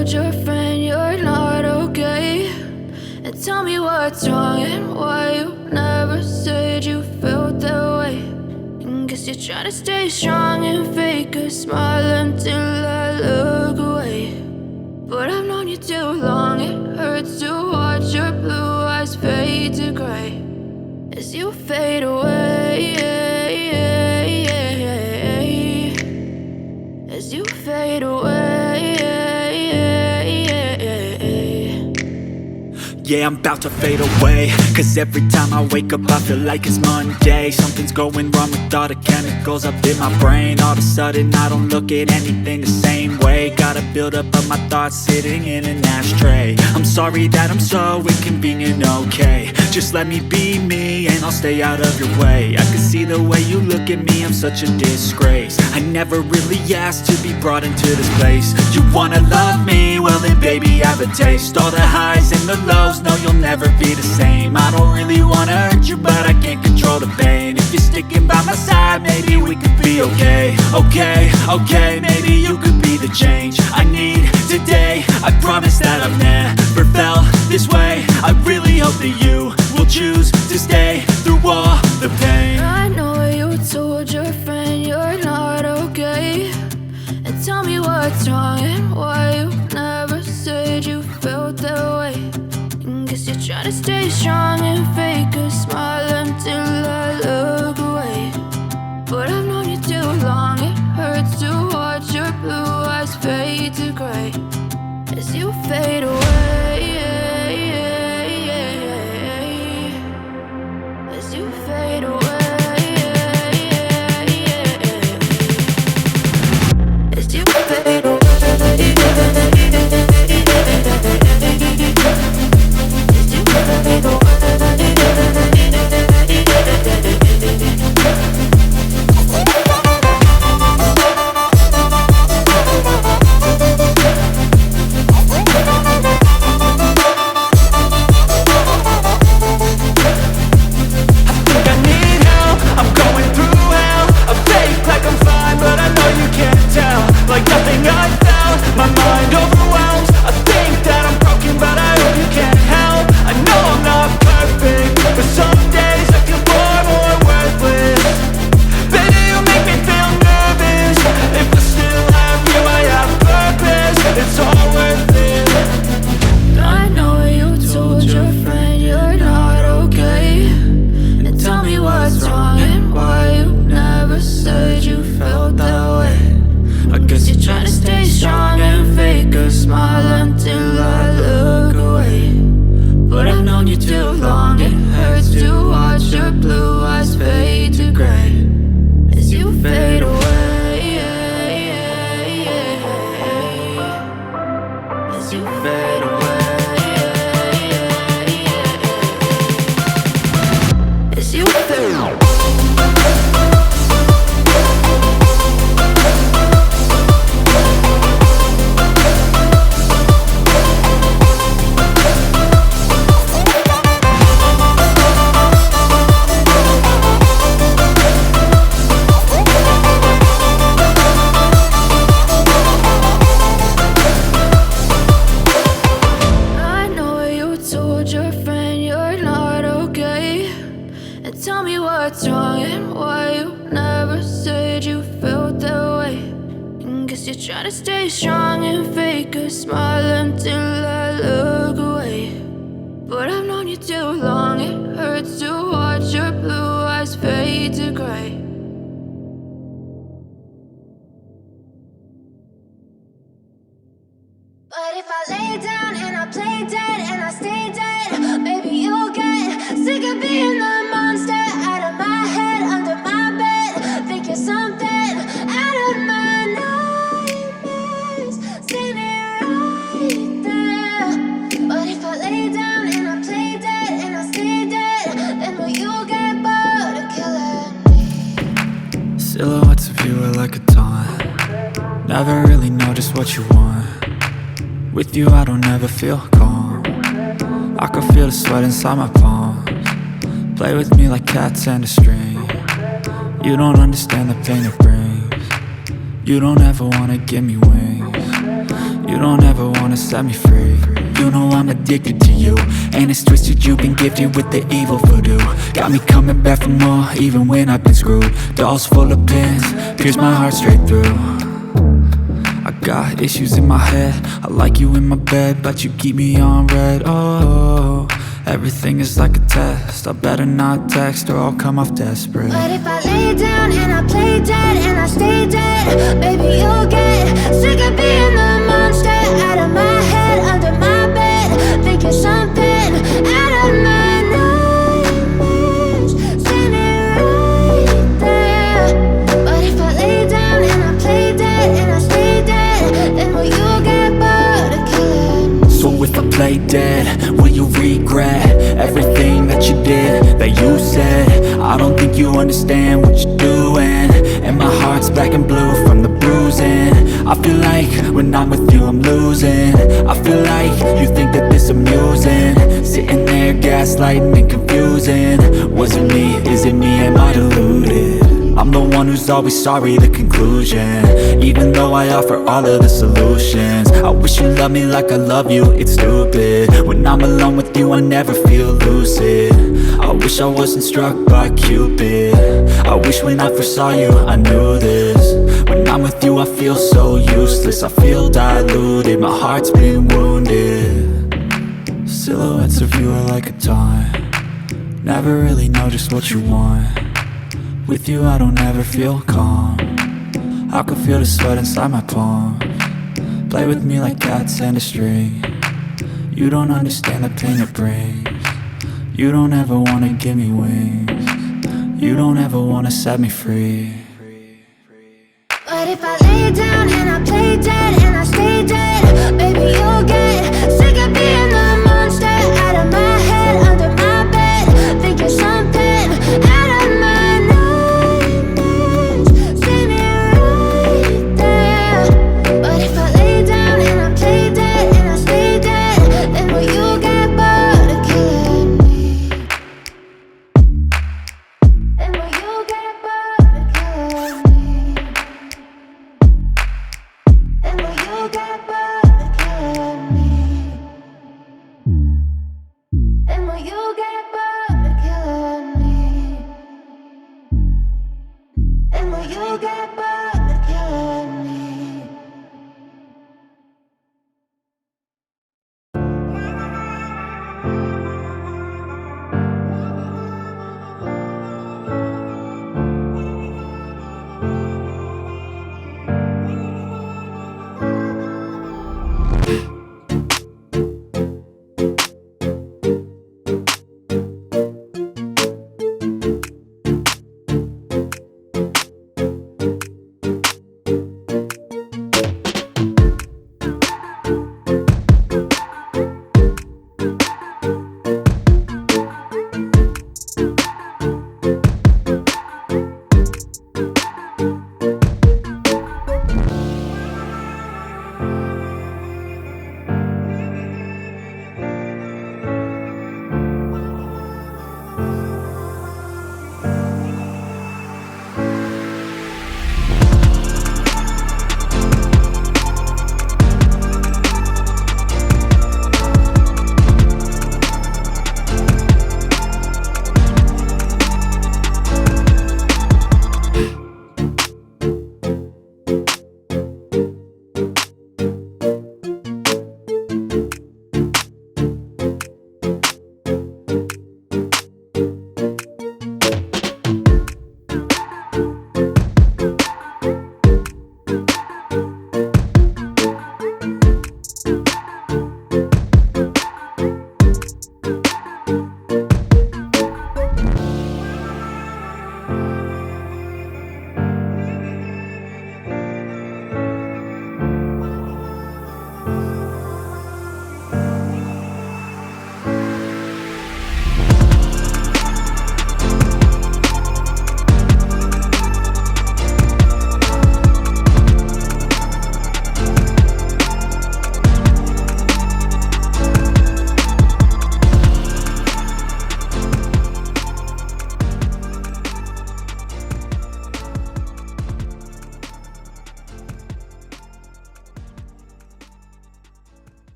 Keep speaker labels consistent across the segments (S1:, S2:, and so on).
S1: told your friend you're not okay? And tell me what's wrong and why you never said you felt that way. And guess you're trying to stay strong and fake a smile until I look away. But I've known you too long, it hurts to watch your blue eyes fade to gray as you fade away, as you fade away.
S2: Yeah, I'm about to fade away, cause every time I wake up I feel like it's Monday. Something's going wrong with all the chemicals up in my brain. All of a sudden I don't look at anything the same way. Gotta build up of my thoughts sitting in an ashtray. I'm sorry that I'm so inconvenient, okay? Just let me be me and I'll stay out of your way. I can see the way you look at me, I'm such a disgrace. I never really asked to be brought into this place. You wanna love me? Well then baby, have a taste. All the highs and the lows, no, you'll never be the same. I don't really wanna hurt you, but I can't control the pain. If you're sticking by my side, maybe we could be okay. Okay, maybe you could be the change I need today. I promise that I've never felt this way. I really hope that you will choose to stay through all the pain.
S1: I know you told your friend you're not okay. And tell me what's wrong and why you never said you felt that way. Guess you're trying to stay strong and fake a smile until I look away. But I've known you too long, it hurts to watch your blue eyes fade to gray as you fade away, as you fade away, as you fade away. Try to stay strong and fake a smile until I look away. But I've known you too long, it hurts to watch your blue eyes fade to gray.
S3: But if I lay down and I play dead and I stay dead, maybe you'll get sick of being the monster out of my head, under my bed. Think you're something out of my nightmares, standing right there. But if I lay down and I play dead and I stay dead, then will you get bored of killing me?
S2: Silhouettes of you are like a taunt. Never really know just what you want. With you I don't ever feel calm. I can feel the sweat inside my palms. Play with me like cats and a string. You don't understand the pain it brings. You don't ever wanna give me wings. You don't ever wanna set me free. You know I'm addicted to you, and it's twisted, you've been gifted with the evil voodoo. Got me coming back for more, even when I've been screwed. Dolls full of pins, pierce my heart straight through. I got issues in my head, I like you in my bed, but you keep me on red. Oh, everything is like a test, I better not text or I'll come off desperate.
S3: But if I lay down and I play dead and I stay dead, baby, you'll get sick of being the monster out of my head, under my bed, thinking something out of my nightmares, standing right there. But if I lay down and I play dead and I stay dead, then will you get bored of killing me?
S2: So if I play dead, will you regret everything that you did, that you said? I don't think you understand what you're doing, and my heart's black and blue from the bruising. I feel like when I'm with you I'm losing. I feel like you think that this amusing, sitting there gaslighting and confusing. Was it me? Is it me? Am I deluded? I'm the one who's always sorry, the conclusion, even though I offer all of the solutions. I wish you loved me like I love you, it's stupid. When I'm alone with you I never feel lucid. I wish I wasn't struck by Cupid. I wish when I first saw you I knew this. When I'm with you I feel so useless, I feel diluted, my heart's been wounded. Silhouettes of you are like a taunt, never really know just what you want. With you I don't ever feel calm, I can feel the sweat inside my palm. Play with me like cats and a string. You don't understand the pain it brings. You don't ever wanna give me wings. You don't ever wanna set me free.
S3: But if I lay down and I play dead and I stay dead, baby, you'll get sick of being the monster out of my head, under my bed, thinking something out of my nightmares, standing right there. But if I lay down and I play dead and I stay dead, then will you get bored of killing me? Then will you get bored of killing me? Then will you get bored of killing me? Then will you get bored of killing me? Then will you get bored of killing me?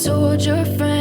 S1: told your friend